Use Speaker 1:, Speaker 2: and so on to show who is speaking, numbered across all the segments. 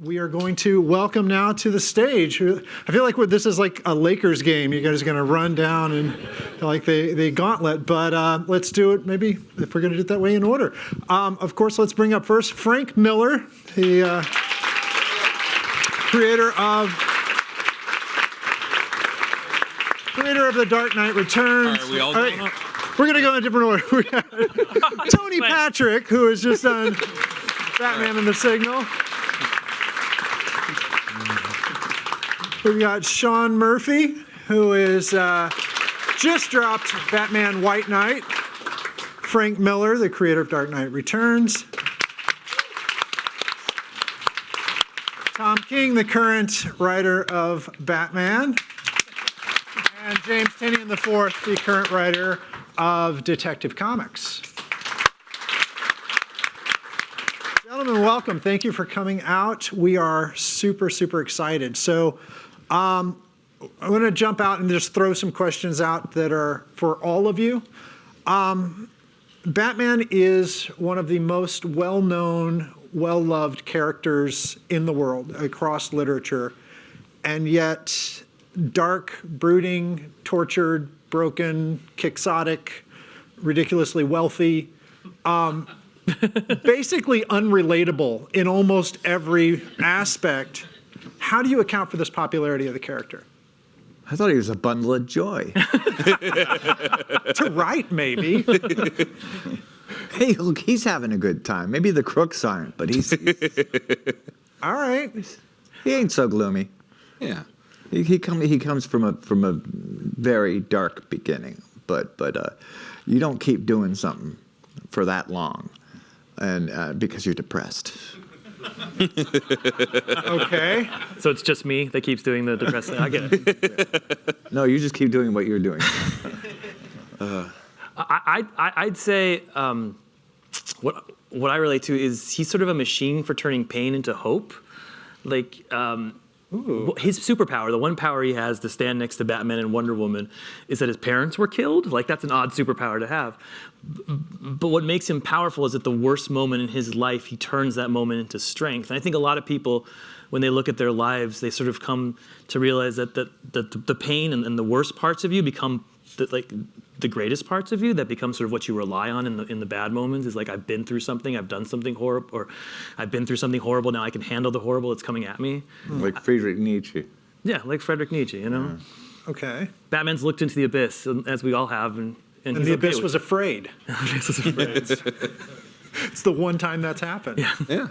Speaker 1: We are going to welcome now to the stage. I feel like this is like a Lakers game. You guys are going to run down and like the gauntlet, but let's do it maybe if we're going to do it that way in order. Of course, let's bring up first Frank Miller, the creator of The Dark Knight Returns.
Speaker 2: Are we all going up?
Speaker 1: We're going to go in a different order. We got Tony Patrick, who has just done Batman and the Signal. We've got Sean Murphy, who is just dropped Batman White Knight. Frank Miller, the creator of Dark Knight Returns. Tom King, the current writer of Batman. And James Tynion IV, the current writer of Detective Comics. Gentlemen, welcome. Thank you for coming out. We are super, super excited. So I'm going to jump out and just throw some questions out that are for all of you. Batman is one of the most well-known, well-loved characters in the world across literature, and yet dark, brooding, tortured, broken, quixotic, ridiculously wealthy, basically unrelatable in almost every aspect. How do you account for this popularity of the character?
Speaker 3: I thought he was a bundle of joy.
Speaker 1: To write, maybe.
Speaker 3: Hey, look, he's having a good time. Maybe the crooks aren't, but he's
Speaker 1: All right.
Speaker 3: he ain't so gloomy.
Speaker 2: Yeah.
Speaker 3: He comes from a very dark beginning, but you don't keep doing something for that long, and because you're depressed.
Speaker 1: Okay.
Speaker 4: So it's just me that keeps doing the depressing. I get it.
Speaker 3: No, you just keep doing what you're doing.
Speaker 4: I'd say what I relate to is he's sort of a machine for turning pain into hope. Like his superpower, the one power he has to stand next to Batman and Wonder Woman, is that his parents were killed. Like that's an odd superpower to have. But what makes him powerful is at the worst moment in his life, he turns that moment into strength. And I think a lot of people, when they look at their lives, they sort of come to realize that the pain and the worst parts of you become the greatest parts of you, that become sort of what you rely on in the bad moments. Is like, I've been through something, I've done something horrible, or I've been through something horrible, now I can handle the horrible that's coming at me.
Speaker 3: Like Friedrich Nietzsche.
Speaker 4: Yeah, like Friedrich Nietzsche, you know?
Speaker 3: Yeah.
Speaker 1: Okay.
Speaker 4: Batman's looked into the abyss, as we all have, and
Speaker 1: And
Speaker 4: he's
Speaker 1: the
Speaker 4: okay
Speaker 1: abyss
Speaker 4: with
Speaker 1: was
Speaker 4: it.
Speaker 1: afraid.
Speaker 4: Abyss was afraid.
Speaker 1: It's the one time that's happened.
Speaker 4: Yeah.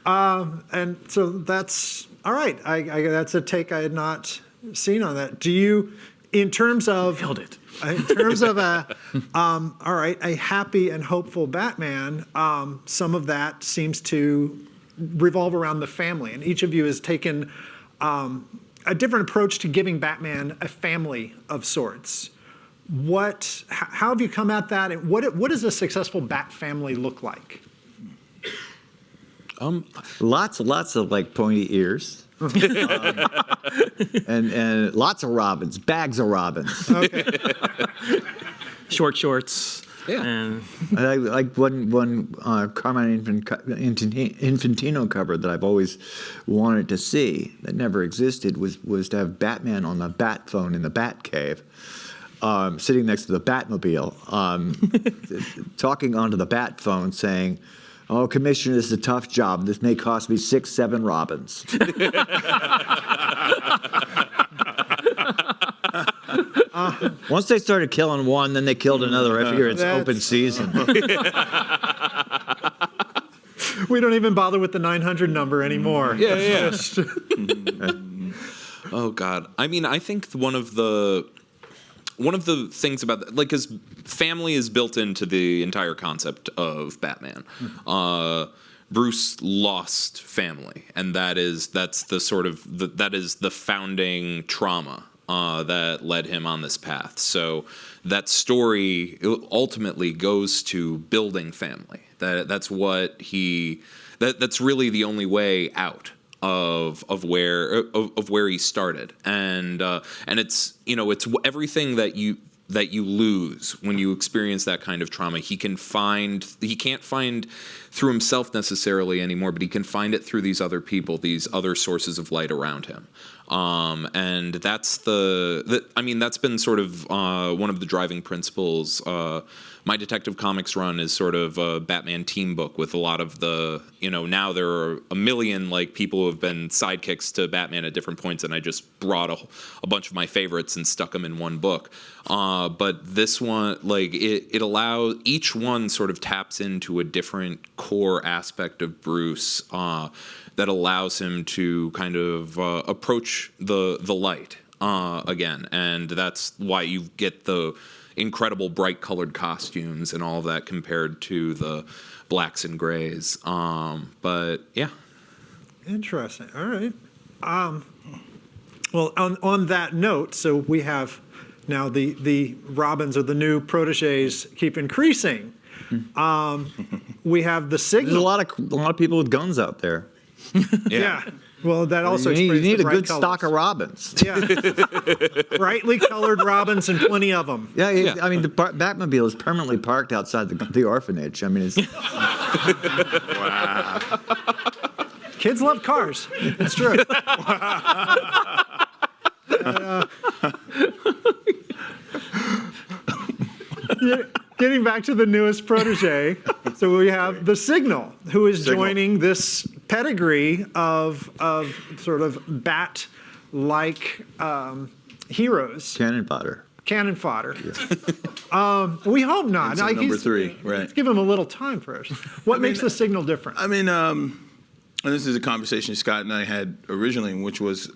Speaker 1: And so that's all right. That's a take I had not seen on that. Do you, in terms of
Speaker 4: Nailed it.
Speaker 1: In terms of a happy and hopeful Batman, some of that seems to revolve around the family, and each of you has taken a different approach to giving Batman a family of sorts. How have you come at that, and what does a successful Bat family look like?
Speaker 3: Lots of like pointy ears. And lots of robins, bags of robins.
Speaker 1: Okay.
Speaker 4: Short shorts.
Speaker 2: Yeah.
Speaker 4: And
Speaker 3: I like one Carmine Infantino cover that I've always wanted to see that never existed was to have Batman on the Bat phone in the Bat Cave, sitting next to the Batmobile, talking onto the Bat phone saying, "Oh, Commissioner, this is a tough job. This may cost me 6-7 robins." Once they started killing one, then they killed another. I figure it's open season.
Speaker 1: We don't even bother with the 900 number anymore.
Speaker 2: Yeah. Oh God. I mean, I think one of the things about that, like, because family is built into the entire concept of Batman. Bruce lost family, and that is the founding trauma that led him on this path. So that story ultimately goes to building family. That's really the only way out of where he started, and it's it's everything that you lose when you experience that kind of trauma. He can't find through himself necessarily anymore, but he can find it through these other people, these other sources of light around him. And that's that's been sort of one of the driving principles. My Detective Comics run is sort of a Batman team book with a lot of the, now there are a million people who have been sidekicks to Batman at different points, and I just brought a bunch of my favorites and stuck them in one book. But this one, it allows, each one sort of taps into a different core aspect of Bruce that allows him to kind of approach the light again. And that's why you get the incredible bright colored costumes and all of that compared to the blacks and grays. But yeah.
Speaker 1: Interesting. All right. Well, on that note, so we have now the Robins or the new proteges keep increasing. We have the Signal.
Speaker 3: There's a lot of people with guns out there.
Speaker 1: Yeah. Well, that also
Speaker 3: You
Speaker 1: explains
Speaker 3: need
Speaker 1: the
Speaker 3: a
Speaker 1: bright
Speaker 3: good
Speaker 1: colors.
Speaker 3: stock of robins.
Speaker 1: Yeah. Brightly colored robins and plenty of them.
Speaker 3: Yeah, I mean, the Batmobile is permanently parked outside the orphanage. I mean, it's
Speaker 1: Kids love cars. It's true. Getting back to the newest protege, so we have the Signal, who is joining this pedigree of sort of bat-like heroes.
Speaker 3: cannon fodder.
Speaker 1: Cannon fodder. We hope not.
Speaker 5: It's number 3, right?
Speaker 1: Let's give him a little time first. What makes the Signal different?
Speaker 5: I mean, and this is a conversation Scott and I had originally, which was,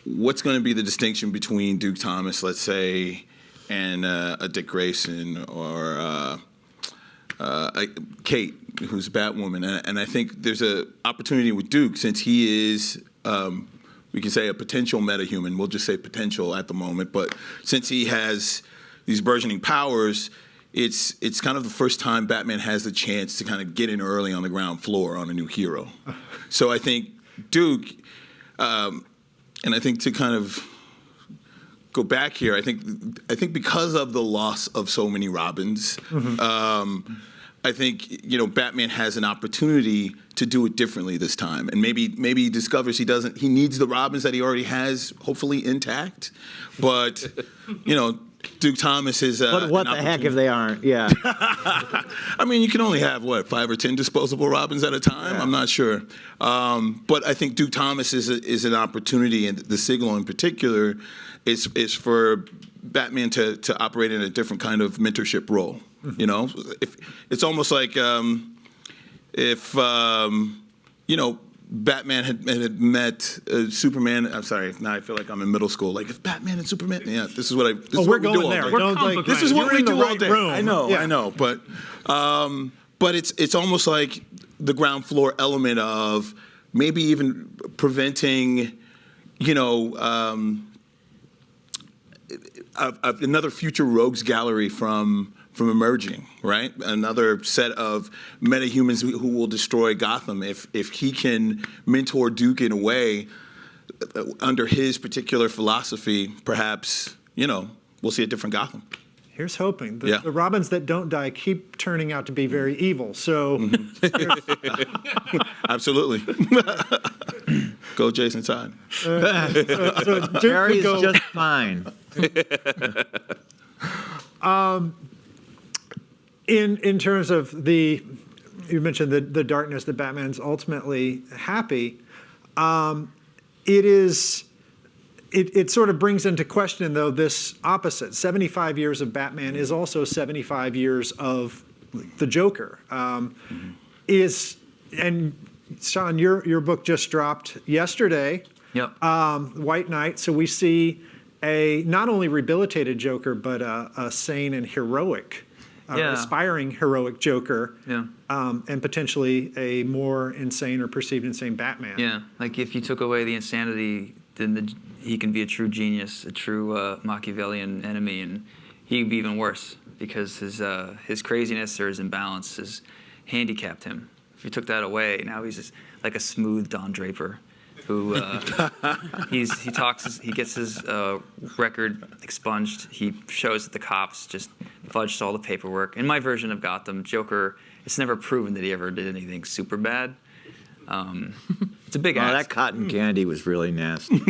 Speaker 5: what's going to be the distinction between Duke Thomas, let's say, and a Dick Grayson or Kate, who's Batwoman. And I think there's an opportunity with Duke, since he is, we can say, a potential metahuman. We'll just say potential at the moment. But since he has these burgeoning powers, it's kind of the first time Batman has the chance to kind of get in early on the ground floor on a new hero. So I think Duke, and I think to kind of go back here, I think because of the loss of so many Robins, I think Batman has an opportunity to do it differently this time, and maybe he discovers he needs the Robins that he already has, hopefully intact, but Duke Thomas is.
Speaker 3: But what the heck if they aren't? Yeah.
Speaker 5: I mean, you can only have 5 or 10 disposable Robins at a time. Yeah. I'm not sure, but I think Duke Thomas is an opportunity, and the Signal in particular is for Batman to operate in a different kind of mentorship role. If it's almost like if Batman had met Superman. I'm sorry, now I feel like I'm in middle school. Like if Batman and Superman, this is what
Speaker 1: we're
Speaker 5: we do
Speaker 1: going
Speaker 5: all
Speaker 1: there.
Speaker 5: day. This is what we do all day.
Speaker 1: Room.
Speaker 5: I know, but it's almost like the ground floor element of maybe even preventing, another future rogues gallery from emerging, right? Another set of metahumans who will destroy Gotham if he can mentor Duke in a way under his particular philosophy. Perhaps we'll see a different Gotham.
Speaker 1: Here's hoping. The Robins that don't die keep turning out to be very evil. So,
Speaker 3: Absolutely.
Speaker 5: Go Jason Todd.
Speaker 1: so Duke
Speaker 3: Barry
Speaker 1: would go,
Speaker 3: is just fine.
Speaker 1: In terms of you mentioned the darkness that Batman's ultimately happy. It sort of brings into question, though, this opposite. 75 years of Batman is also 75 years of the Joker. And Sean, your book just dropped yesterday.
Speaker 4: Yep.
Speaker 1: White Knight. So we see a not only rehabilitated Joker, but a sane and heroic, aspiring heroic Joker.
Speaker 4: Yeah.
Speaker 1: And potentially a more insane or perceived insane Batman.
Speaker 6: Yeah, like if you took away the insanity, then he can be a true genius, a true Machiavellian enemy, and he'd be even worse because his craziness or his imbalance has handicapped him. If you took that away, now he's just like a smooth Don Draper. who he gets his record expunged. He shows that the cops just fudged all the paperwork. In my version of Gotham, Joker, it's never proven that he ever did anything super bad. It's a big ask.
Speaker 3: That cotton candy was really nasty.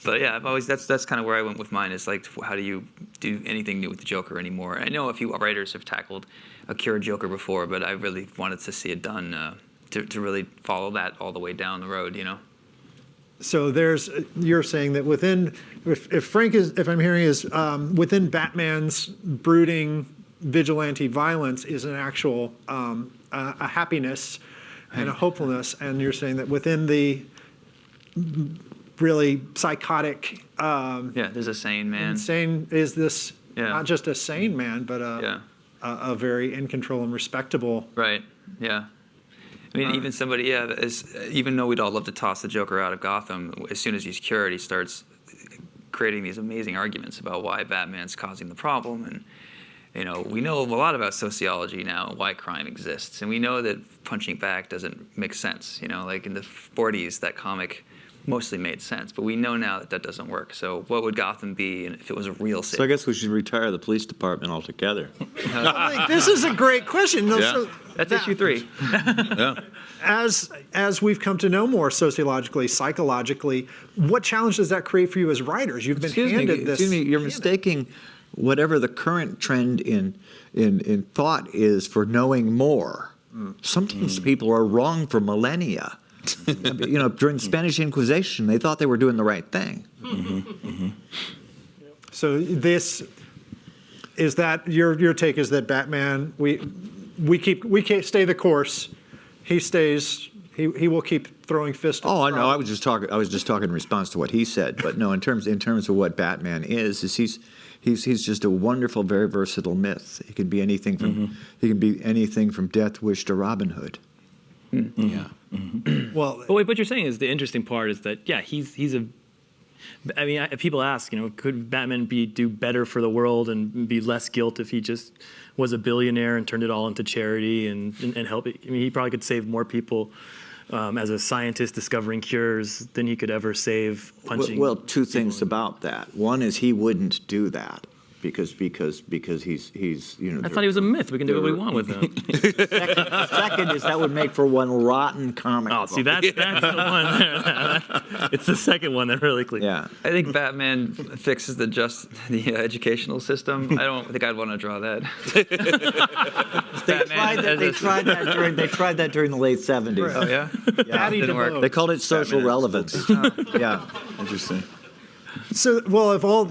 Speaker 6: But yeah, I've always that's kind of where I went with mine. Is like, how do you do anything new with the Joker anymore? I know a few writers have tackled a cured Joker before, but I really wanted to see it done to really follow that all the way down the road.
Speaker 1: So you're saying that within, if Frank is, if I'm hearing is, within Batman's brooding vigilante violence is an actual a happiness and a hopefulness, and you're saying that within the really psychotic,
Speaker 6: there's a sane man.
Speaker 1: insane is this not just a sane man, but a very in control and respectable.
Speaker 6: Right. Yeah. I mean, even somebody, even though we'd all love to toss the Joker out of Gotham, as soon as he's cured, he starts creating these amazing arguments about why Batman's causing the problem. And, we know a lot about sociology now, why crime exists. And we know that punching back doesn't make sense. Like in the 40s, that comic mostly made sense. But we know now that doesn't work. So what would Gotham be if it was a real city?
Speaker 3: So I guess we should retire the police department altogether.
Speaker 1: This is a great question. No,
Speaker 5: Yeah.
Speaker 6: That's issue 3.
Speaker 5: Yeah.
Speaker 1: As we've come to know more sociologically, psychologically, what challenge does that create for you as writers? You've been handed this.
Speaker 3: Excuse me, you're mistaking whatever the current trend in thought is for knowing more. Sometimes people are wrong for millennia. During the Spanish Inquisition, they thought they were doing the right thing.
Speaker 1: So this is that your take is that Batman we stay the course. He stays. He will keep throwing fists.
Speaker 3: Oh, I know. I was just talking in response to what he said. But no, in terms of what Batman is he's just a wonderful, very versatile myth. He can be anything from Death Wish to Robin Hood.
Speaker 2: Yeah.
Speaker 1: Well,
Speaker 4: But what you're saying is the interesting part is that he's a. I mean, people ask, could Batman do better for the world and be less guilt if he just was a billionaire and turned it all into charity and help? I mean, he probably could save more people as a scientist discovering cures than he could ever save punching.
Speaker 3: Well, two things about that. One is he wouldn't do that because he's
Speaker 4: I thought he was a myth. We can do what we want with him.
Speaker 3: Second is that would make for one rotten comic.
Speaker 4: Oh, see, that's the one there. It's the second one that really clicks.
Speaker 3: Yeah.
Speaker 6: I think Batman fixes the educational system. I don't think I'd want to draw that.
Speaker 3: They tried that during the late 70s.
Speaker 6: Oh yeah.
Speaker 1: Daddy
Speaker 6: didn't work.
Speaker 1: DeVoe.
Speaker 3: They called it social relevance. Yeah.
Speaker 5: Interesting.
Speaker 1: So, well, of all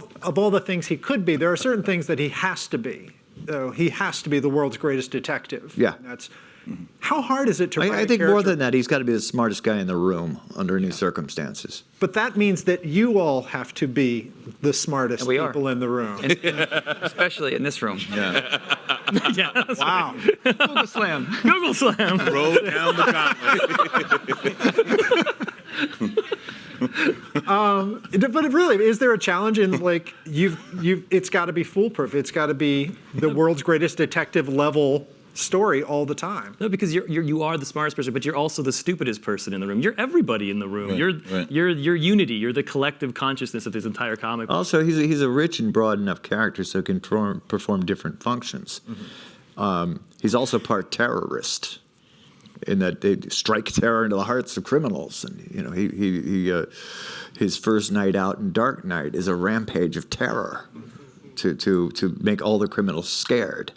Speaker 1: the things he could be, there are certain things that he has to be. He has to be the world's greatest detective.
Speaker 3: Yeah.
Speaker 1: That's how hard is it to write
Speaker 3: I
Speaker 1: a
Speaker 3: think more
Speaker 1: character?
Speaker 3: than that, he's got to be the smartest guy in the room under any circumstances.
Speaker 1: But that means that you all have to be the smartest
Speaker 6: And we are.
Speaker 1: people in the room.
Speaker 6: Especially in this room.
Speaker 5: Yeah.
Speaker 4: Yeah, that's
Speaker 1: Wow.
Speaker 6: Google Slam.
Speaker 4: Google Slam.
Speaker 5: Roll down the gauntlet.
Speaker 1: But really, is there a challenge in like it's got to be foolproof. It's got to be the world's greatest detective level story all the time.
Speaker 4: No, because you are the smartest person, but you're also the stupidest person in the room. You're everybody in the room.
Speaker 5: Right.
Speaker 4: You're unity. You're the collective consciousness of this entire comic.
Speaker 3: Also, he's a rich and broad enough character so he can perform different functions. He's also part terrorist, in that they strike terror into the hearts of criminals. And his first night out in Dark Knight is a rampage of terror to make all the criminals scared.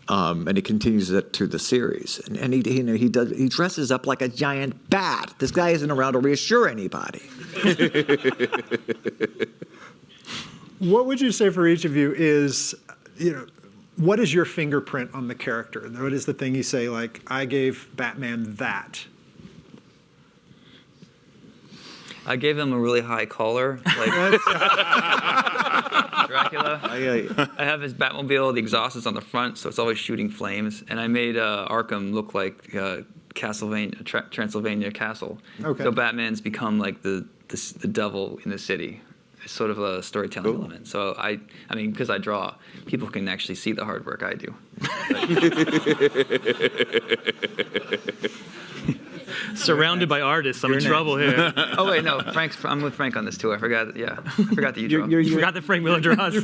Speaker 3: And he continues that through the series. And he dresses up like a giant bat. This guy isn't around to reassure anybody.
Speaker 1: What would you say for each of you is, what is your fingerprint on the character? What is the thing you say, like, I gave Batman that?
Speaker 6: I gave him a really high collar, like Dracula. I have his Batmobile. The exhaust is on the front, so it's always shooting flames. And I made Arkham look like Transylvania Castle.
Speaker 1: Okay.
Speaker 6: So Batman's become like the devil in the city. It's sort of a storytelling element. So I mean, because I draw, people can actually see the hard work I do.
Speaker 4: Surrounded by artists, I'm in trouble here.
Speaker 6: Oh wait, no, I'm with Frank on this too. I forgot. Yeah, I forgot that you draw.
Speaker 4: You forgot that Frank Miller draws.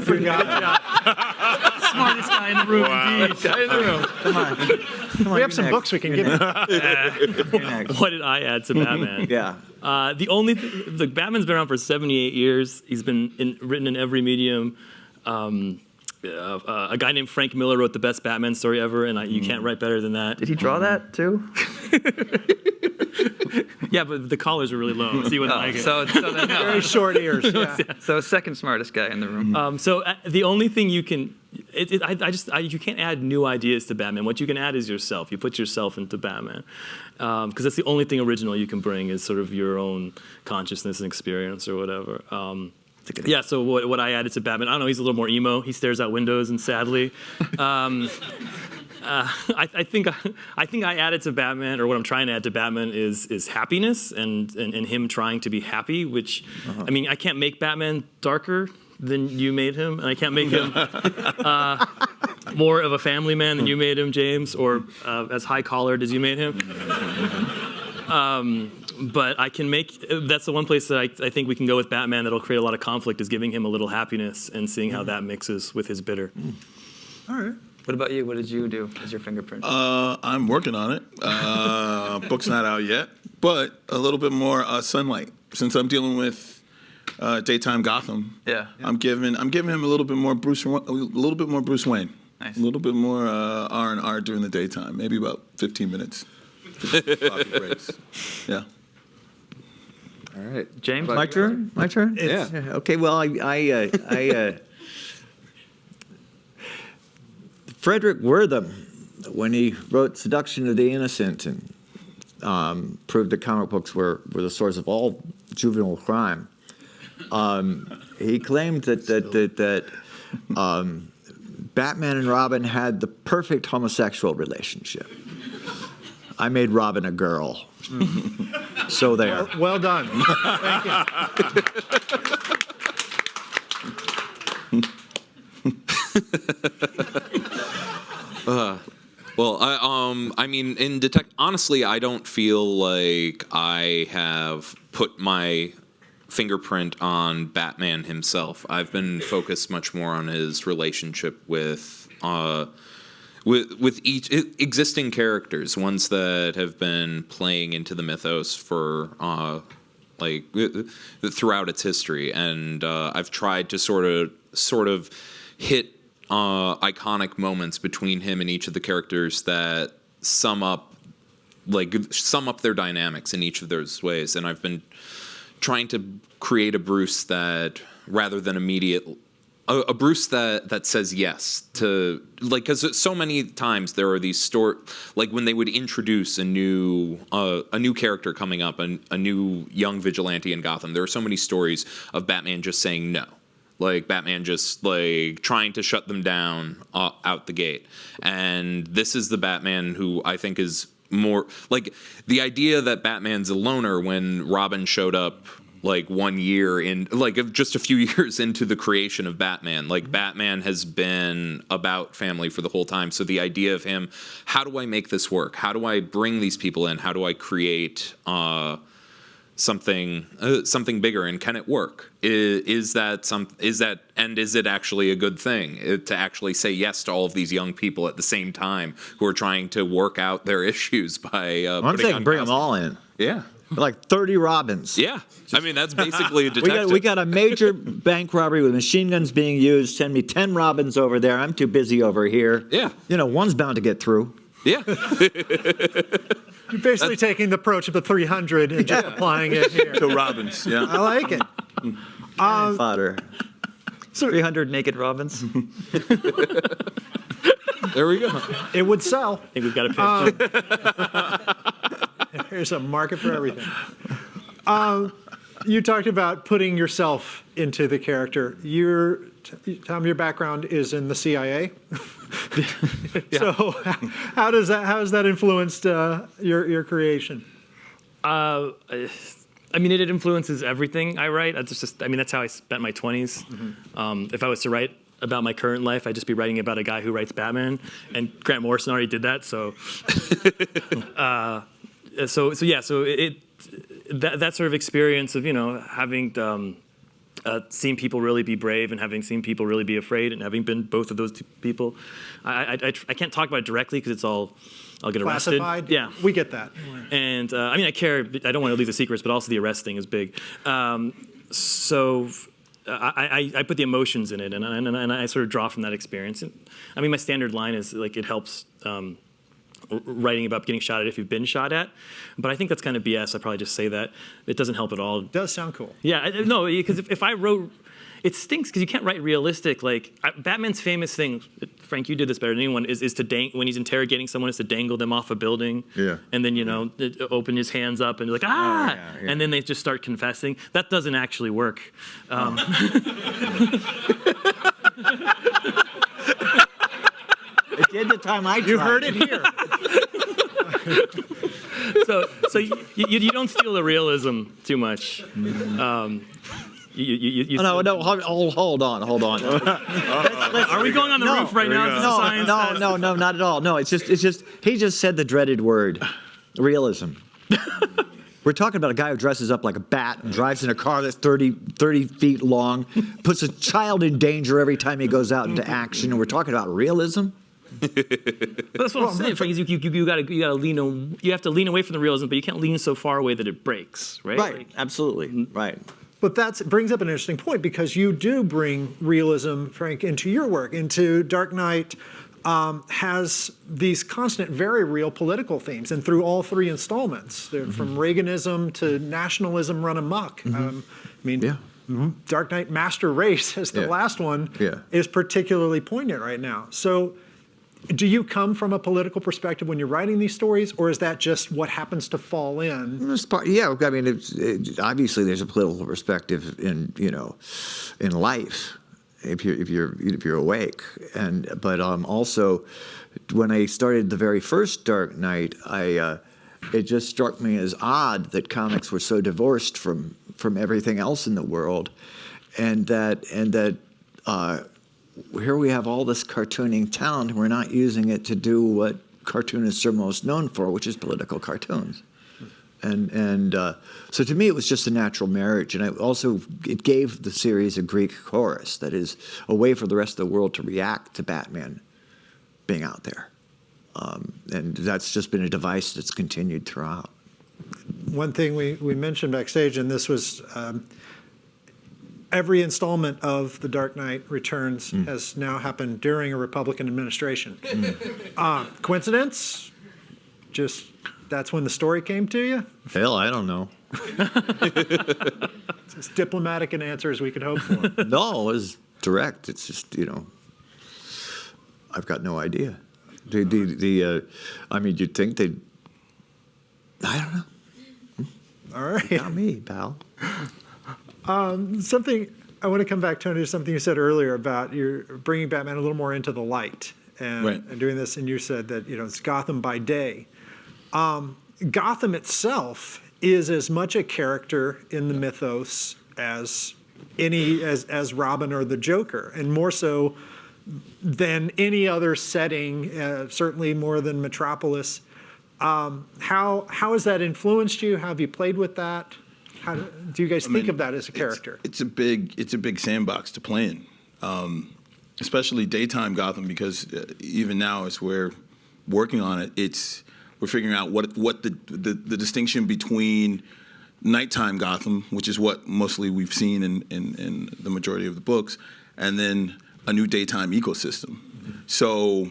Speaker 4: Smartest guy in the room, indeed.
Speaker 6: Guy in the room.
Speaker 3: Come on,
Speaker 1: We have some books we can give you.
Speaker 3: You're next.
Speaker 4: What did I add to Batman?
Speaker 3: Yeah.
Speaker 4: The only look, Batman's been around for 78 years. He's been written in every medium. A guy named Frank Miller wrote the best Batman story ever, and you can't write better than that.
Speaker 6: Did he draw that too?
Speaker 4: Yeah, but the collars were really low, so you wouldn't like it.
Speaker 6: So then no.
Speaker 1: Very short ears. Yeah.
Speaker 6: So second smartest guy in the room.
Speaker 4: So the only thing you can, you can't add new ideas to Batman. What you can add is yourself. You put yourself into Batman, because that's the only thing original you can bring is sort of your own consciousness and experience or whatever. Yeah. So what I added to Batman, I don't know. He's a little more emo. He stares out windows and sadly. I think I added to Batman, or what I'm trying to add to Batman is happiness and him trying to be happy. Which, I mean, I can't make Batman darker than you made him, and I can't make him more of a family man than you made him, James, or as high collared as you made him. But I can make. That's the one place that I think we can go with Batman that'll create a lot of conflict is giving him a little happiness and seeing how that mixes with his bitter.
Speaker 1: All right.
Speaker 6: What about you? What did you do as your fingerprint?
Speaker 5: I'm working on it. Book's not out yet, but a little bit more sunlight. Since I'm dealing with daytime Gotham,
Speaker 6: Yeah.
Speaker 5: I'm giving him a little bit more Bruce Wayne.
Speaker 6: Nice.
Speaker 5: A little bit more R&R during the daytime, maybe about 15 minutes. Coffee breaks. Yeah.
Speaker 3: All right.
Speaker 6: James?
Speaker 3: My turn. My turn.
Speaker 1: It's-
Speaker 3: Yeah. Okay. Well, I Frederick Wortham, when he wrote *Seduction of the Innocent* and proved that comic books were the source of all juvenile crime, he claimed that Batman and Robin had the perfect homosexual relationship. I made Robin a girl. So there.
Speaker 1: Well done. Thank you.
Speaker 2: Well, I mean, honestly, I don't feel like I have put my fingerprint on Batman himself. I've been focused much more on his relationship with each existing characters, ones that have been playing into the mythos for throughout its history, and I've tried to sort of hit iconic moments between him and each of the characters that sum up their dynamics in each of those ways. And I've been trying to create a Bruce that, rather than a Bruce that says yes to, because so many times there are these when they would introduce a new character coming up, a new young vigilante in Gotham, there are so many stories of Batman just saying no. Like Batman just trying to shut them down out the gate. And this is the Batman who I think is more the idea that Batman's a loner when Robin showed up 1 year in, just a few years into the creation of Batman. Batman has been about family for the whole time. So the idea of him, how do I make this work? How do I bring these people in? How do I create something bigger, and can it work? Is it actually a good thing to actually say yes to all of these young people at the same time who are trying to work out their issues by
Speaker 3: I'm saying bring them all in.
Speaker 2: Yeah.
Speaker 3: Like 30 Robins.
Speaker 2: Yeah. I mean, that's basically a detective.
Speaker 3: We got a major bank robbery with machine guns being used. Send me 10 Robins over there. I'm too busy over here.
Speaker 2: Yeah.
Speaker 3: One's bound to get through.
Speaker 2: Yeah.
Speaker 1: You're basically taking the approach of the 300 and just applying it here.
Speaker 5: To Robins, yeah.
Speaker 1: I like it.
Speaker 3: Fodder.
Speaker 6: 300 naked Robins.
Speaker 2: There we go.
Speaker 1: It would sell.
Speaker 4: I think we've got a pitch.
Speaker 1: There's a market for everything. You talked about putting yourself into the character. Tom, your background is in the CIA. So how has that influenced your creation?
Speaker 4: I mean, it influences everything I write. That's how I spent my 20s. Mm-hmm. If I was to write about my current life, I'd just be writing about a guy who writes Batman, and Grant Morrison already did that. So that sort of experience of having seen people really be brave and having seen people really be afraid and having been both of those two people, I can't talk about it directly because I'll get arrested.
Speaker 1: Classified?
Speaker 4: Yeah,
Speaker 1: We get that.
Speaker 4: and I care. I don't want to leave the secrets, but also the arrest thing is big. So I put the emotions in it, and I sort of draw from that experience. And, my standard line is like it helps. Writing about getting shot at if you've been shot at, but I think that's kind of BS. I probably just say that. It doesn't help at all.
Speaker 1: It does sound cool.
Speaker 4: Yeah, no, because if I wrote, it stinks because you can't write realistic. Like Batman's famous thing, Frank, you did this better than anyone, is to when he's interrogating someone, is to dangle them off a building. Yeah. And then open his hands up and be like and then they just start confessing. That doesn't actually work.
Speaker 3: It did the time I tried.
Speaker 1: You heard it here.
Speaker 4: So you don't steal the realism too much.
Speaker 3: No, hold on.
Speaker 4: Are we going on the roof right now? Is this a science test?
Speaker 3: No, not at all. No, it's just he just said the dreaded word, realism. We're talking about a guy who dresses up like a bat and drives in a car that's 30 feet long, puts a child in danger every time he goes out into action, and we're talking about realism?
Speaker 4: That's what I'm saying, Frank. Is you gotta lean. You have to lean away from the realism, but you can't lean so far away that it breaks, right?
Speaker 3: Right. Absolutely. Right.
Speaker 1: But that brings up an interesting point because you do bring realism, Frank, into your work. Into Dark Knight has these constant, very real political themes, and through all three installments, from Reaganism to nationalism run amok. Dark Knight Master Race, as the last one, is particularly poignant right now. So, do you come from a political perspective when you're writing these stories, or is that just what happens to fall in?
Speaker 3: Obviously there's a political perspective in life if you're awake, but also when I started the very first Dark Knight, it just struck me as odd that comics were so divorced from everything else in the world, and that here we have all this cartooning talent, and we're not using it to do what cartoonists are most known for, which is political cartoons. And so to me, it was just a natural marriage. And it gave the series a Greek chorus, that is a way for the rest of the world to react to Batman being out there. And that's just been a device that's continued throughout.
Speaker 1: One thing we mentioned backstage, and this was every installment of The Dark Knight Returns has now happened during a Republican administration. Coincidence? Just that's when the story came to you?
Speaker 3: Hell, I don't know.
Speaker 1: It's as diplomatic an answer as we could hope for.
Speaker 3: No, it was direct. It's just, I've got no idea. You'd think they'd, I don't know.
Speaker 1: All right.
Speaker 3: Not me, pal.
Speaker 1: Something I want to come back, Tony, to something you said earlier about you're bringing Batman a little more into the light and doing this, and you said that it's Gotham by day. Gotham itself is as much a character in the mythos as as Robin or the Joker, and more so than any other setting, certainly more than Metropolis. How has that influenced you? How have you played with that? How do you guys think of that as a character?
Speaker 5: It's a big sandbox to play in, especially daytime Gotham, because even now as we're working on it, we're figuring out what the distinction between nighttime Gotham, which is what mostly we've seen in the majority of the books, and then a new daytime ecosystem. So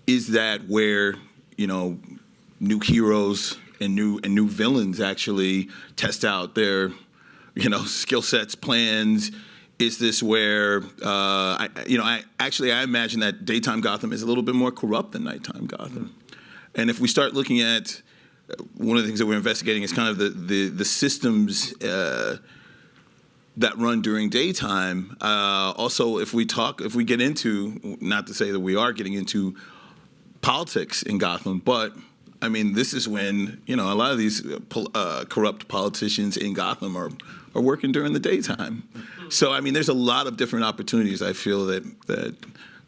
Speaker 5: is that where new heroes and new villains actually test out their skill sets, plans? Is this where I imagine that daytime Gotham is a little bit more corrupt than nighttime Gotham. And if we start looking at one of the things that we're investigating is kind of the systems that run during daytime. Also, if we get into, not to say that we are getting into politics in Gotham, but I mean, this is when a lot of these corrupt politicians in Gotham are working during the daytime. So I mean, there's a lot of different opportunities I feel that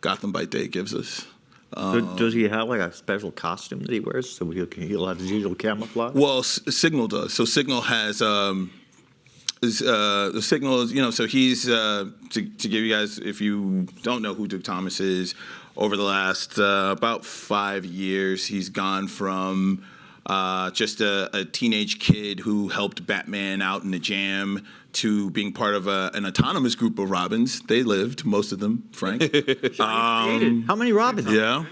Speaker 5: Gotham by Day gives us.
Speaker 3: Does he have like a special costume that he wears so he'll have his usual camouflage?
Speaker 5: Well, Signal does. So Signal has the Signal is, so he's to give you guys, if you don't know who Duke Thomas is, over the last about 5 years, he's gone from just a teenage kid who helped Batman out in the Jam to being part of an autonomous group of Robins. They lived, most of them, Frank.
Speaker 3: How many Robins?
Speaker 5: Yeah.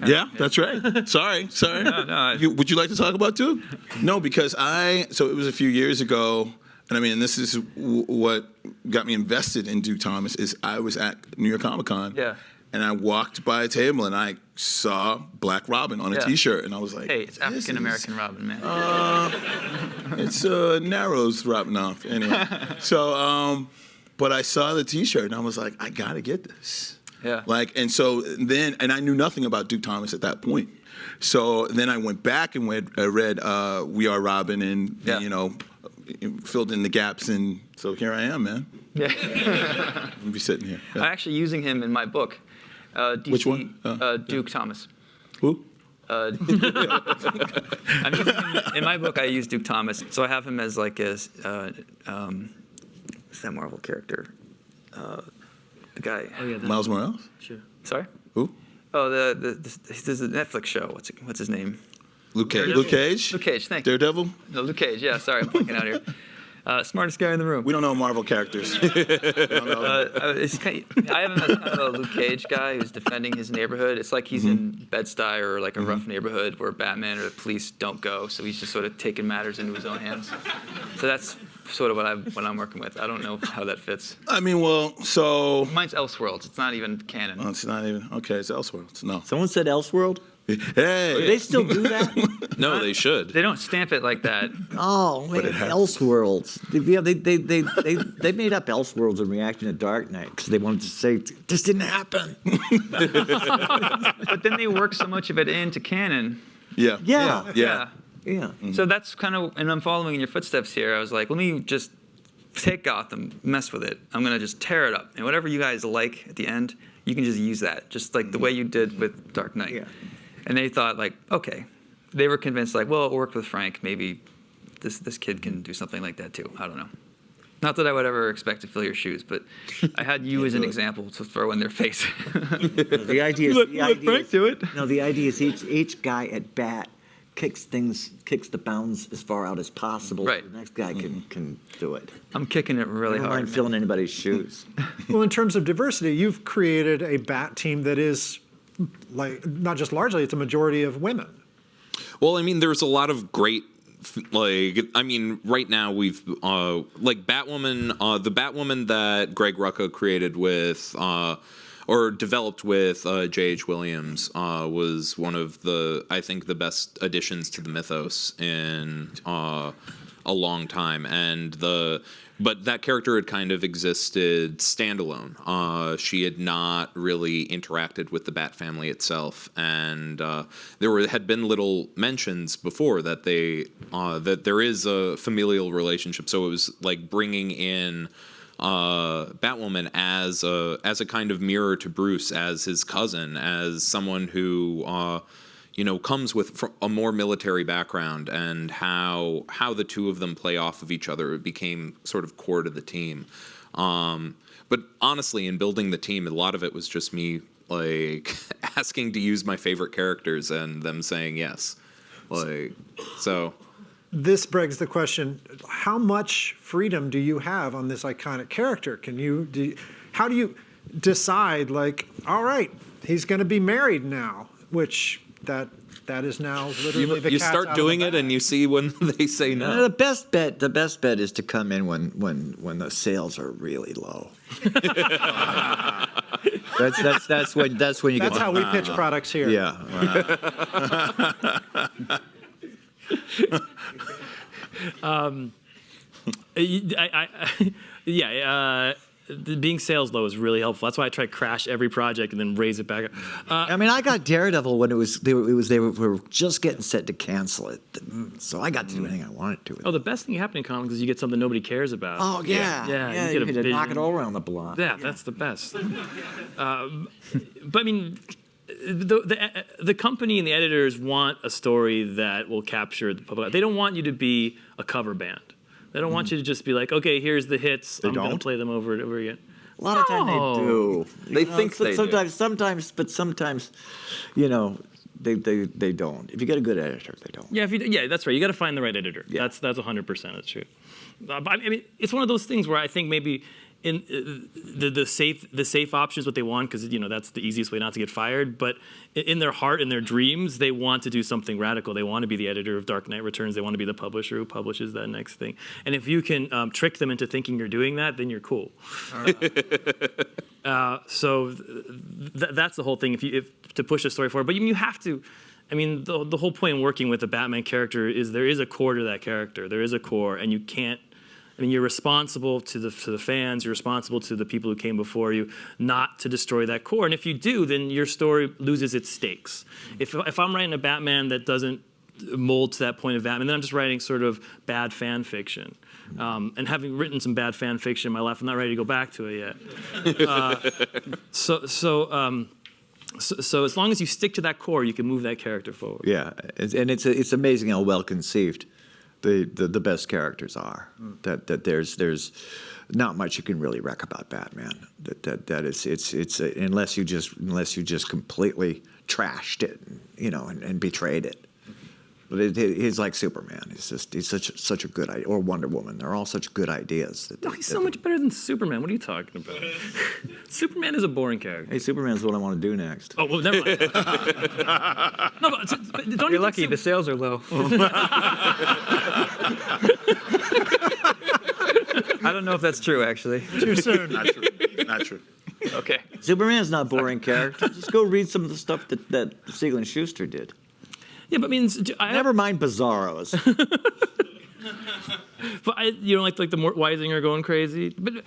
Speaker 5: Yeah, that's right. Sorry.
Speaker 6: No,
Speaker 5: Would you like to talk about Duke? No, because so it was a few years ago, and I mean, this is what got me invested in Duke Thomas, is I was at New York Comic Con.
Speaker 6: Yeah.
Speaker 5: And I walked by a table and I saw Black Robin on a
Speaker 6: Yeah.
Speaker 5: T-shirt, and I was like,
Speaker 6: hey, it's African American Robin, man.
Speaker 5: It's Narrows Robin off. Anyway, so, but I saw the T-shirt and I was like, I gotta get this.
Speaker 6: Yeah.
Speaker 5: And so then, and I knew nothing about Duke Thomas at that point. So then I went back and read We Are Robin and, filled in the gaps. And so here I am, man.
Speaker 6: Yeah.
Speaker 5: I'll be sitting here.
Speaker 6: I'm actually using him in my book. DC,
Speaker 5: Which one?
Speaker 6: Duke Thomas.
Speaker 5: Who?
Speaker 6: I'm using him, in my book, I use Duke Thomas. So I have him as like what's that Marvel character? The guy.
Speaker 4: Oh, yeah,
Speaker 5: Miles Morales?
Speaker 4: sure.
Speaker 6: Sorry?
Speaker 5: Who?
Speaker 6: Oh, there's a Netflix show. What's his name?
Speaker 2: Luke Cage.
Speaker 5: Luke Cage?
Speaker 6: Luke Cage, thank you.
Speaker 5: Daredevil?
Speaker 6: No, Luke Cage, yeah, sorry, I'm blanking out here. Smartest guy in the room.
Speaker 5: We don't know Marvel characters.
Speaker 6: I have him as kind of a Luke Cage guy who's defending his neighborhood. It's like he's in Bed-Stuy or like a rough neighborhood where Batman or the police don't go, so he's just sort of taking matters into his own hands. So that's sort of what I'm working with. I don't know how that fits.
Speaker 5: I mean, well, so...
Speaker 6: Mine's Elseworlds. It's not even canon.
Speaker 5: Oh, it's not even... Okay, it's Elseworlds. No.
Speaker 3: Someone said Elseworld?
Speaker 5: Hey!
Speaker 3: Do they still do that?
Speaker 2: No, they should.
Speaker 6: They don't stamp it like that.
Speaker 3: Oh, man, Elseworlds. Yeah, they made up Elseworlds in reaction to Dark Knight because they wanted to say, this didn't happen.
Speaker 6: But then they work so much of it into canon.
Speaker 5: Yeah.
Speaker 3: Yeah.
Speaker 5: Yeah.
Speaker 3: Yeah.
Speaker 6: So that's kind of, and I'm following in your footsteps here. I was like, let me just take Gotham, mess with it. I'm going to just tear it up. And whatever you guys like at the end, you can just use that, just like the way you did with Dark Knight.
Speaker 3: Yeah.
Speaker 6: And they thought, like, okay. They were convinced, like, well, it worked with Frank. Maybe this kid can do something like that too. I don't know. Not that I would ever expect to fill your shoes, but I had you as an example to throw in their face.
Speaker 3: The idea is...
Speaker 6: Let Frank do it.
Speaker 3: No, the idea is each guy at bat kicks the bounds as far out as possible.
Speaker 6: Right.
Speaker 3: So the next guy can do it.
Speaker 6: I'm kicking it really
Speaker 3: Never
Speaker 6: hard.
Speaker 3: mind filling anybody's shoes.
Speaker 1: Well, in terms of diversity, you've created a Bat team that is like not just largely, it's a majority of women.
Speaker 2: Well, I mean, there's a lot of great, right now we've, Batwoman, the Batwoman that Greg Rucka created with, or developed with J.H. Williams, was one of I think the best additions to the mythos in a long time. But that character had kind of existed standalone. She had not really interacted with the Bat family itself, and had been little mentions before that that there is a familial relationship. So it was like bringing in Batwoman as a kind of mirror to Bruce, as his cousin, as someone who comes with a more military background, and how the two of them play off of each other. It became sort of core to the team. But honestly, in building the team, a lot of it was just me like asking to use my favorite characters and them saying yes.
Speaker 1: This begs the question: how much freedom do you have on this iconic character? How do you decide? Like, all right, he's going to be married now, which. That is now literally the
Speaker 2: you
Speaker 1: cat's
Speaker 2: start
Speaker 1: out
Speaker 2: doing
Speaker 1: of the
Speaker 2: it and you see when they say no.
Speaker 3: The best bet is to come in when the sales are really low. that's when you
Speaker 1: That's
Speaker 3: get.
Speaker 1: how we pitch products here.
Speaker 3: Yeah.
Speaker 4: Being sales low is really helpful. That's why I try to crash every project and then raise it back up.
Speaker 3: I mean, I got Daredevil when they were just getting set to cancel it, so I got to do anything I wanted to.
Speaker 4: Oh, the best thing happening in comics is you get something nobody cares about.
Speaker 3: Oh yeah.
Speaker 4: You get
Speaker 3: to knock it all around the block.
Speaker 4: Yeah, that's the best. But I mean, the company and the editors want a story that will capture the public. They don't want you to be a cover band. They don't want you to just be like, okay, here's the hits. I'm going to play them over and over again.
Speaker 3: A lot of times they do.
Speaker 2: They think they do.
Speaker 3: Sometimes, you know, they don't. If you get a good editor, they don't.
Speaker 4: Yeah, that's right. You got to find the right editor.
Speaker 3: Yeah.
Speaker 4: That's 100%. That's true. But I mean, it's one of those things where I think maybe in the safe option is what they want because that's the easiest way not to get fired. But in their heart, in their dreams, they want to do something radical. They want to be the editor of Dark Knight Returns. They want to be the publisher who publishes that next thing. And if you can trick them into thinking you're doing that, then you're cool. So that's the whole thing. If to push a story forward, but you have to. I mean, the whole point in working with a Batman character is there is a core to that character. There is a core, and you can't. I mean, you're responsible to the fans. You're responsible to the people who came before you, not to destroy that core. And if you do, then your story loses its stakes. If I'm writing a Batman that doesn't mold to that point of Batman, then I'm just writing sort of bad fan fiction. And having written some bad fan fiction in my life, I'm not ready to go back to it yet. So as long as you stick to that core, you can move that character forward.
Speaker 3: Yeah, and it's amazing how well conceived the best characters are. That there's not much you can really wreck about Batman. That it's unless you just completely trashed it, and betrayed it. But he's like Superman. He's such a good idea. Or Wonder Woman. They're all such good ideas.
Speaker 4: He's so much better than Superman. What are you talking about? Superman is a boring character.
Speaker 3: Hey, Superman's what I want to do next.
Speaker 4: Oh, well, never mind. No, but don't
Speaker 6: You're lucky. The sales are low. I don't know if that's true, actually.
Speaker 1: Too soon.
Speaker 5: Not true.
Speaker 6: Okay.
Speaker 3: Superman's not a boring character. Just go read some of the stuff that Siegel and Schuster did.
Speaker 4: Yeah, but I mean,
Speaker 3: Never mind Bizarros.
Speaker 4: But you don't like the Mort Weisinger going crazy. But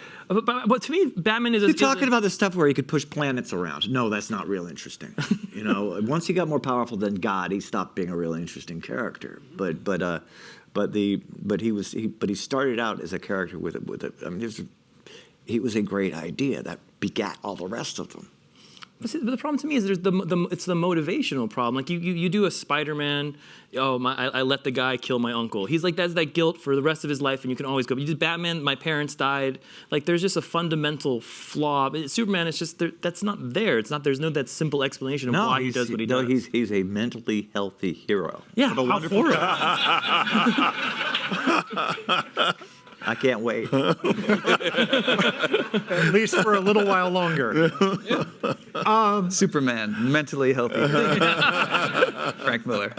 Speaker 4: to me, Batman is.
Speaker 3: You're talking about the stuff where he could push planets around. No, that's not real interesting. Once he got more powerful than God, he stopped being a really interesting character. But he started out as a character with he was a great idea that begat all the rest of them.
Speaker 4: But the problem to me is it's the motivational problem. Like you do a Spider-Man, I let the guy kill my uncle. He's like that's that guilt for the rest of his life, and you can always go. But you did Batman, my parents died. Like there's just a fundamental flaw. But Superman, it's just that's not there. It's not. There's no that simple explanation of why he does what he does.
Speaker 3: No, he's a mentally healthy hero.
Speaker 4: Yeah, how horrible.
Speaker 3: I can't wait.
Speaker 1: At least for a little while longer.
Speaker 6: Superman, mentally healthy. Frank Miller.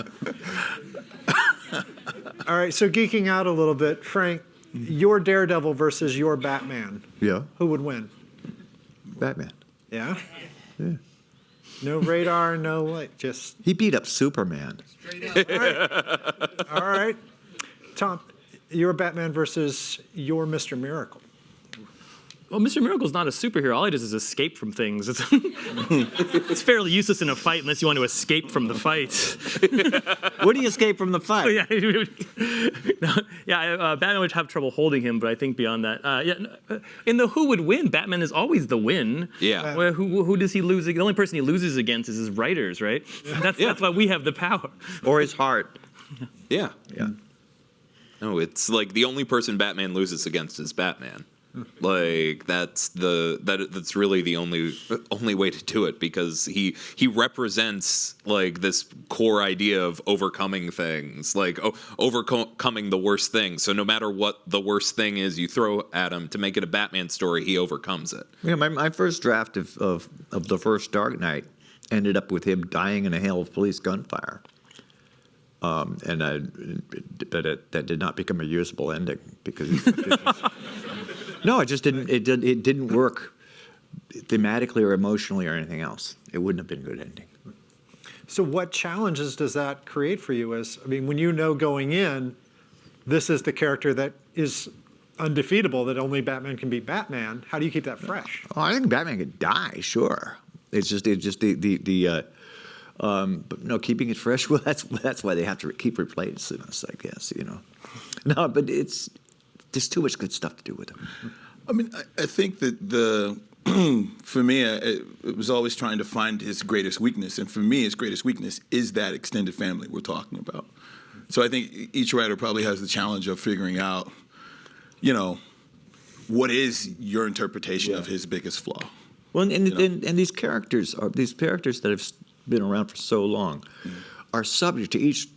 Speaker 1: All right, so geeking out a little bit, Frank, your Daredevil versus your Batman.
Speaker 3: Yeah.
Speaker 1: Who would win?
Speaker 3: Batman.
Speaker 1: Yeah?
Speaker 3: Yeah.
Speaker 1: No radar, no light, just...
Speaker 3: He beat up Superman.
Speaker 1: All right. Tom, your Batman versus your Mr. Miracle.
Speaker 4: Well, Mr. Miracle's not a superhero. All he does is escape from things. It's fairly useless in a fight unless you want to escape from the fight.
Speaker 3: Would he escape from the fight?
Speaker 4: Batman would have trouble holding him, but I think beyond that, in the who would win, Batman is always the win.
Speaker 2: Yeah.
Speaker 4: Well, who does he lose? The only person he loses against is his writers, right? That's why we have the power.
Speaker 3: Or his heart.
Speaker 2: Yeah.
Speaker 3: Yeah.
Speaker 2: No, it's like the only person Batman loses against is Batman. Like that's really the only way to do it, because he represents like this core idea of overcoming things, like overcoming the worst thing. So no matter what the worst thing is you throw at him to make it a Batman story, he overcomes it.
Speaker 3: Yeah, my first draft of the first Dark Knight ended up with him dying in a hail of police gunfire. But that did not become a usable ending because no, it just didn't. It didn't work thematically or emotionally or anything else. It wouldn't have been a good ending.
Speaker 1: So what challenges does that create for you? When you know going in, this is the character that is undefeatable, that only Batman can beat Batman. How do you keep that fresh?
Speaker 3: Oh, I think Batman could die, sure. It's just but no, keeping it fresh. Well, that's why they have to keep replacing us, I guess. No, but there's too much good stuff to do with him.
Speaker 5: I mean, I think that for me, it was always trying to find his greatest weakness. And for me, his greatest weakness is that extended family we're talking about. So I think each writer probably has the challenge of figuring out, what is your interpretation of his biggest flaw?
Speaker 3: Well, and these characters that have been around for so long are subject to each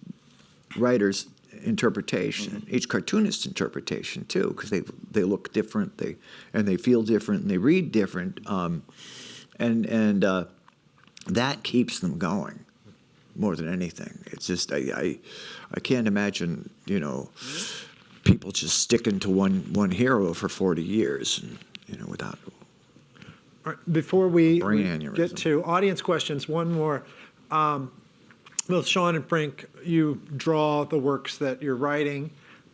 Speaker 3: writer's interpretation, each cartoonist's interpretation too, because they look different, they feel different, and they read different, and that keeps them going more than anything. It's just I can't imagine people just sticking to one hero for 40 years, and without.
Speaker 1: All right, before we
Speaker 3: Brain
Speaker 1: get
Speaker 3: aneurysm.
Speaker 1: to audience questions, one more. Well, Sean and Frank, you draw the works that you're writing.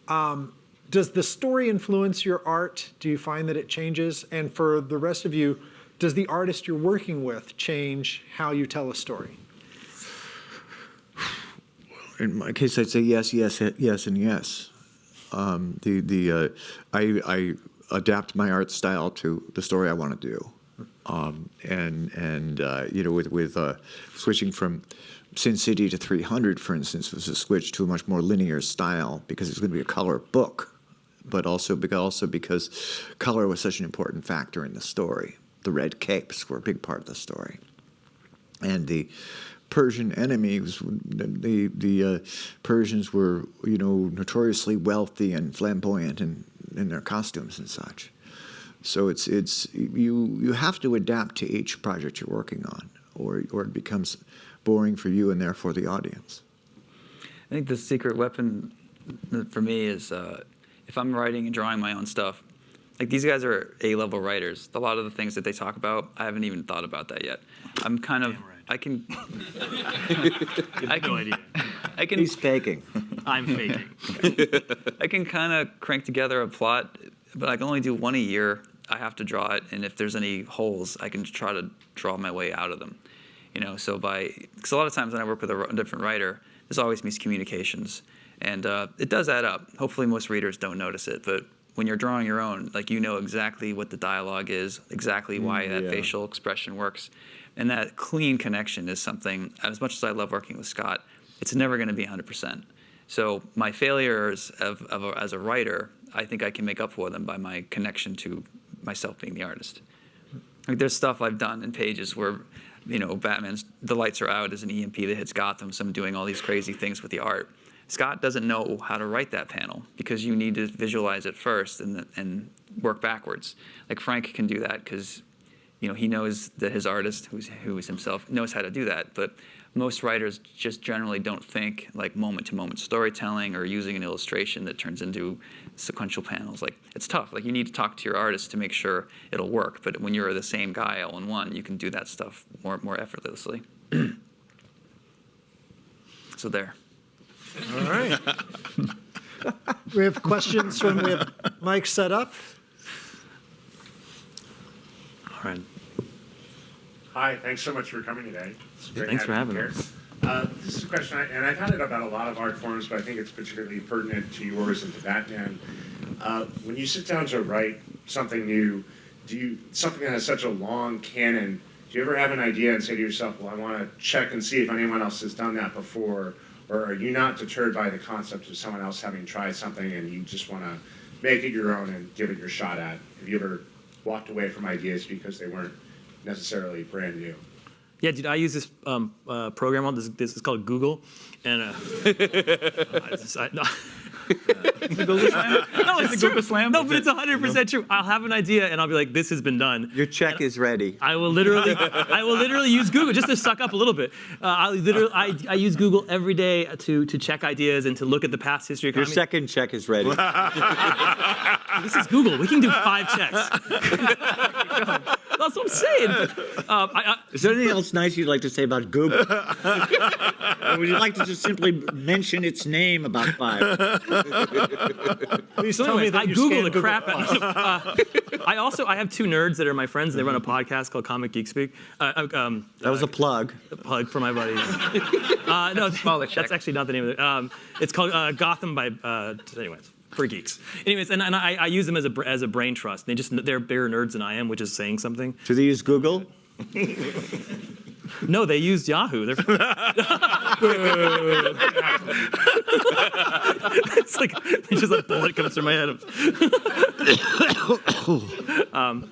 Speaker 1: Does the story influence your art? Do you find that it changes? And for the rest of you, does the artist you're working with change how you tell a story?
Speaker 3: In my case, I'd say yes, yes, yes, and yes. I adapt my art style to the story I want to do, with switching from Sin City to 300, for instance, was a switch to a much more linear style because it's going to be a color book, but also because color was such an important factor in the story. The red capes were a big part of the story, and the Persian enemies, the Persians were, notoriously wealthy and flamboyant in their costumes and such. So you have to adapt to each project you're working on, or it becomes boring for you and therefore the audience.
Speaker 6: I think the secret weapon for me is if I'm writing and drawing my own stuff. Like, these guys are A-level writers. A lot of the things that they talk about, I haven't even thought about that yet. I'm kind of, I can.
Speaker 4: No idea.
Speaker 6: I can.
Speaker 3: He's faking.
Speaker 4: I'm faking.
Speaker 6: I can kind of crank together a plot, but I can only do one a year. I have to draw it, and if there's any holes, I can try to draw my way out of them. So because a lot of times when I work with a different writer, there's always miscommunications, and it does add up. Hopefully most readers don't notice it, but when you're drawing your own, exactly what the dialogue is, exactly why that facial expression works. And that clean connection is something, as much as I love working with Scott, it's never going to be 100%. So my failures as a writer, I think I can make up for them by my connection to myself being the artist. Like, there's stuff I've done in pages where, Batman's The Lights Are Out is an EMP that hits Gotham, so I'm doing all these crazy things with the art. Scott doesn't know how to write that panel because you need to visualize it first and work backwards. Like, Frank can do that because he knows that his artist, who is himself, knows how to do that. But most writers just generally don't think like moment-to-moment storytelling or using an illustration that turns into sequential panels. Like, it's tough. Like, you need to talk to your artist to make sure it'll work. But when you're the same guy all in one, you can do that stuff more effortlessly. So there.
Speaker 1: All right. We have questions when we have mics set up.
Speaker 4: All right.
Speaker 7: Hi, thanks so much for coming today. It's great
Speaker 4: Thanks for having
Speaker 7: you
Speaker 4: us.
Speaker 7: This is a question, and I've had it about a lot of art forms, but I think it's particularly pertinent to yours and to Batman. When you sit down to write something new, something that has such a long canon, do you ever have an idea and say to yourself, well, I want to check and see if anyone else has done that before? Or are you not deterred by the concept of someone else having tried something and you just want to make it your own and give it your shot at? Have you ever walked away from ideas because they weren't necessarily brand new?
Speaker 4: Yeah, dude, I use this program on this is called Google, and
Speaker 6: The Google Slam?
Speaker 4: no, it's
Speaker 6: the
Speaker 4: true.
Speaker 6: Google Slam?
Speaker 4: No, but it's 100% true. I'll have an idea and I'll be like, this has been done.
Speaker 3: Your check is ready.
Speaker 4: I will literally use Google just to suck up a little bit. I use Google every day to check ideas and to look at the past history.
Speaker 3: Your second check is ready.
Speaker 4: This is Google. We can do 5 checks. That's what I'm saying.
Speaker 3: Is there anything else nice you'd like to say about Google? Or would you like to just simply mention its name about 5?
Speaker 1: Please
Speaker 4: So
Speaker 1: tell me
Speaker 4: anyways,
Speaker 1: that
Speaker 4: I
Speaker 1: you
Speaker 4: Google
Speaker 1: scanned
Speaker 4: the
Speaker 1: Google
Speaker 4: crap out. I have 2 nerds that are my friends. And they run a podcast called Comic Geek Speak.
Speaker 3: That was a plug.
Speaker 4: Plug for my buddies. No,
Speaker 6: Smaller check.
Speaker 4: that's actually not the name of it. It's called Gotham by. Anyways, for geeks. Anyways, and I use them as a brain trust. They're bigger nerds than I am, which is saying something.
Speaker 3: Do they use Google?
Speaker 4: No, they used Yahoo. It's like it's just a bullet comes through my head.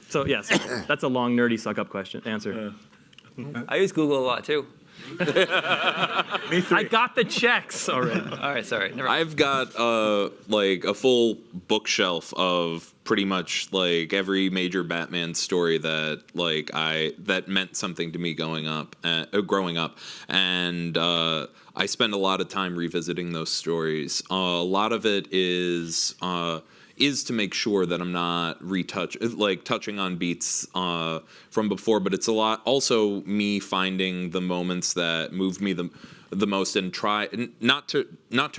Speaker 4: So yes, that's a long nerdy suck up answer.
Speaker 6: I use Google a lot too.
Speaker 4: I got the checks already.
Speaker 6: All right, sorry. Never mind.
Speaker 2: I've got like a full bookshelf of pretty much like every major Batman story that that meant something to me growing up, and I spend a lot of time revisiting those stories. A lot of it is to make sure that I'm not touching on beats from before, but it's a lot also me finding the moments that move me the most and try not to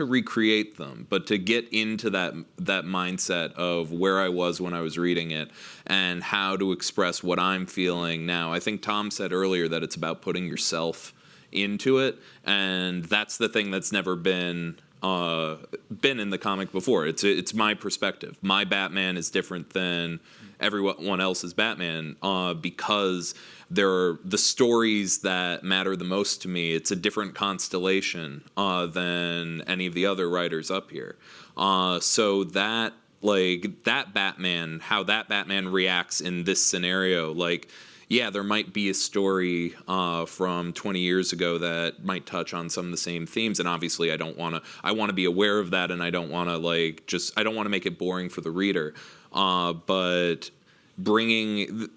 Speaker 2: recreate them, but to get into that mindset of where I was when I was reading it and how to express what I'm feeling now. I think Tom said earlier that it's about putting yourself into it, and that's the thing that's never been in the comic before. It's my perspective. My Batman is different than everyone else's Batman because there are the stories that matter the most to me. It's a different constellation than any of the other writers up here. So that Batman, how that Batman reacts in this scenario, yeah, there might be a story from 20 years ago that might touch on some of the same themes, and obviously I want to be aware of that, and I don't want to I don't want to make it boring for the reader. But bringing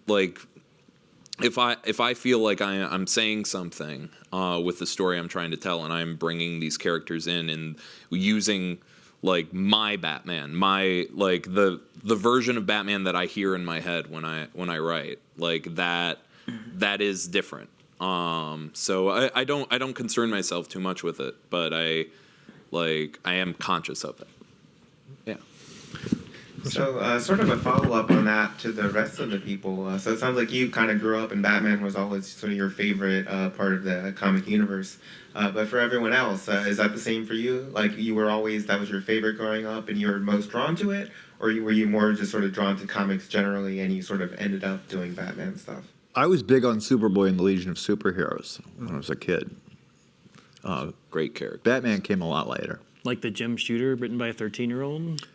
Speaker 2: if I feel like I'm saying something with the story I'm trying to tell, and I'm bringing these characters in and using my Batman, my the version of Batman that I hear in my head when I write, that is different. So I don't concern myself too much with it, but I am conscious of it. Yeah.
Speaker 8: So sort of a follow-up on that to the rest of the people. So it sounds like you kind of grew up and Batman was always sort of your favorite part of the comic universe. But for everyone else, is that the same for you? You were always, that was your favorite growing up and you were most drawn to it? Or were you more just sort of drawn to comics generally and you sort of ended up doing Batman stuff?
Speaker 3: I was big on Superboy and the Legion of Superheroes when I was a kid.
Speaker 2: Great character.
Speaker 3: Batman came a lot later.
Speaker 4: Like the Jim Shooter written by a 13-year-old?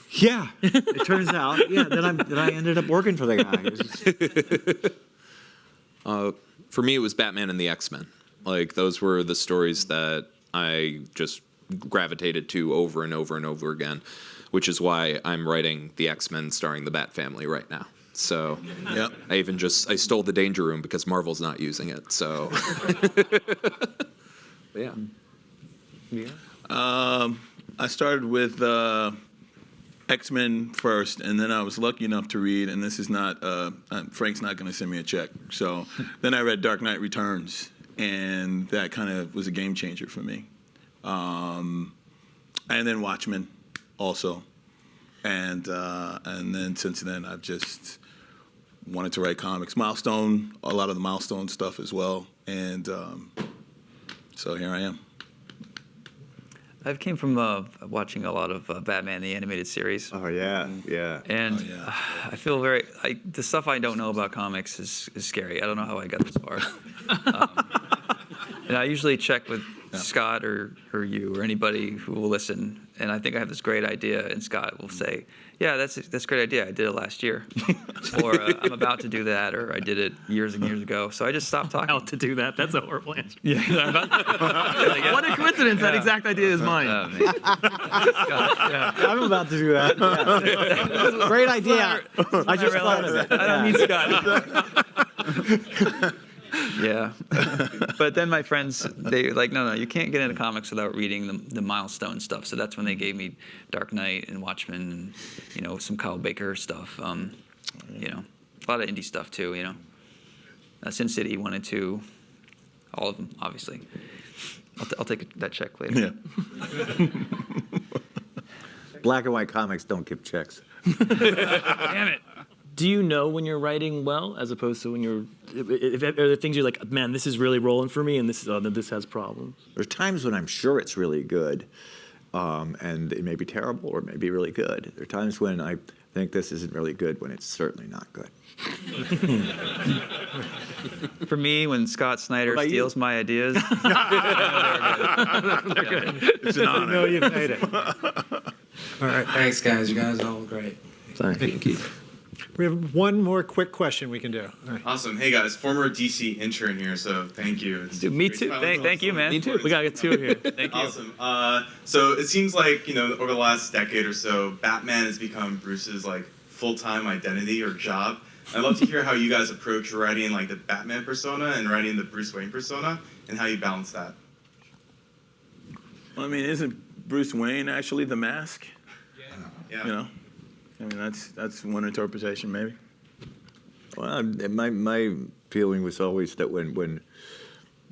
Speaker 3: Yeah, it turns out. Yeah, then I ended up working for the guy.
Speaker 2: For me, it was Batman and the X-Men. Those were the stories that I just gravitated to over and over and over again, which is why I'm writing the X-Men starring the Bat Family right now. So
Speaker 5: yeah,
Speaker 2: I stole the Danger Room because Marvel's not using it. So yeah.
Speaker 5: I started with X-Men first, and then I was lucky enough to read, and this is not, Frank's not going to send me a check. So then I read Dark Knight Returns, and that kind of was a game changer for me. And then Watchmen also. And then since then, I've just wanted to write comics. Milestone, a lot of the Milestone stuff as well. And so here I am.
Speaker 6: I came from watching a lot of Batman the animated series.
Speaker 3: Oh yeah, yeah.
Speaker 6: And I feel the stuff I don't know about comics is scary. I don't know how I got this far. And I usually check with Scott or you or anybody who will listen. And I think I have this great idea, and Scott will say, "Yeah, that's a great idea. I did it last year," or "I'm about to do that," or "I did it years and years ago." So I just stopped talking.
Speaker 4: About to do that? That's a horrible answer.
Speaker 6: Yeah.
Speaker 4: What a coincidence! That exact idea is mine.
Speaker 3: I'm about to do that. Yeah. Great idea. I just thought of it.
Speaker 6: I don't need Scott. Yeah. But then my friends, they were like, no, you can't get into comics without reading the Milestone stuff. So that's when they gave me Dark Knight and Watchmen and, some Kyle Baker stuff. A lot of indie stuff too, Sin City 1 and 2, all of them, obviously. I'll take that check later.
Speaker 5: Yeah.
Speaker 3: Black and white comics don't give checks.
Speaker 4: Damn it. Do you know when you're writing well, as opposed to when you're? Are there things you're like, man, this is really rolling for me, and this has problems?
Speaker 3: There's times when I'm sure it's really good, and it may be terrible or it may be really good. There are times when I think this isn't really good, when it's certainly not good.
Speaker 6: For me, when Scott Snyder
Speaker 3: about you?
Speaker 6: steals my ideas,
Speaker 5: It's an
Speaker 1: I
Speaker 5: honor.
Speaker 1: know you've made it. All right.
Speaker 9: Thanks, guys. You guys are all great.
Speaker 2: Thank you.
Speaker 1: We have one more quick question we can do. All right.
Speaker 10: Awesome. Hey guys, former DC intern here, so thank you. It's
Speaker 6: Dude, me
Speaker 10: great
Speaker 6: too.
Speaker 10: to finally
Speaker 6: Thank you,
Speaker 10: talk
Speaker 6: man.
Speaker 10: to someone
Speaker 6: We gotta get 2 here. Thank you.
Speaker 10: Awesome. So it seems like, over the last decade or so, Batman has become Bruce's like full-time identity or job. I'd love to hear how you guys approach writing like the Batman persona and writing the Bruce Wayne persona, and how you balance that.
Speaker 5: I mean, isn't Bruce Wayne actually the mask?
Speaker 10: Yeah.
Speaker 5: I mean, that's one interpretation, maybe.
Speaker 3: Well, my feeling was always that when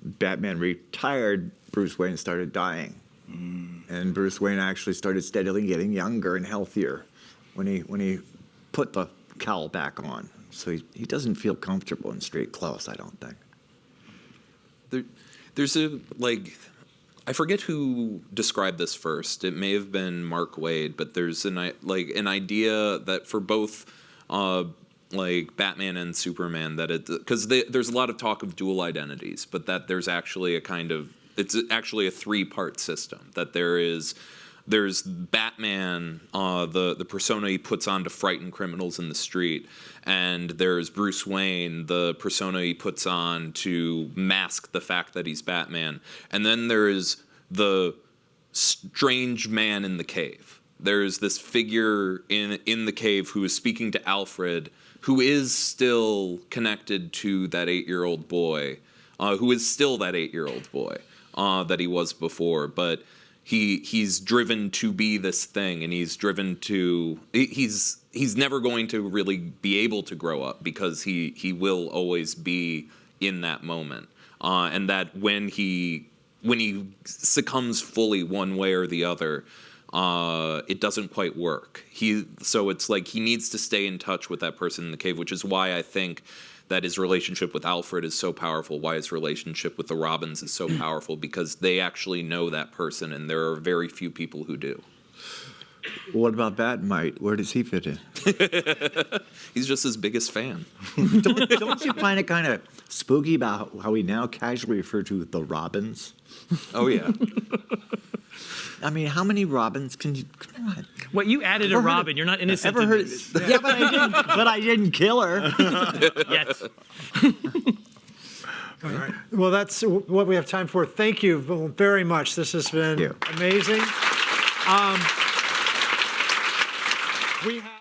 Speaker 3: Batman retired, Bruce Wayne started dying, and Bruce Wayne actually started steadily getting younger and healthier when he put the cowl back on. So he doesn't feel comfortable in street clothes, I don't think.
Speaker 2: There's I forget who described this first. It may have been Mark Waid, but there's an idea that for both Batman and Superman, that because there's a lot of talk of dual identities, but that there's actually it's actually a 3-part system. That there's Batman, the persona he puts on to frighten criminals in the street, and there's Bruce Wayne, the persona he puts on to mask the fact that he's Batman, and then there's the strange man in the cave. There's this figure in the cave who is speaking to Alfred, who is still connected to that 8-year-old boy, who is still that 8-year-old boy that he was before, but he's driven to be this thing, and he's never going to really be able to grow up because he will always be in that moment, and that when he succumbs fully one way or the other, it doesn't quite work. So it's like he needs to stay in touch with that person in the cave, which is why I think that his relationship with Alfred is so powerful, why his relationship with the Robins is so powerful, because they actually know that person, and there are very few people who do.
Speaker 3: What about Batmite? Where does he fit in?
Speaker 2: He's just his biggest fan.
Speaker 3: Don't you find it kind of spooky about how we now casually refer to the Robins?
Speaker 2: Oh, yeah.
Speaker 3: I mean, how many Robins can you? Come on.
Speaker 4: What, you added a Robin? You're not innocent.
Speaker 3: Ever
Speaker 4: in
Speaker 3: heard?
Speaker 4: this.
Speaker 3: Yeah, but I didn't kill her.
Speaker 4: Yes.
Speaker 1: All right. Well, that's what we have time for. Thank you very much. This has been amazing. We have.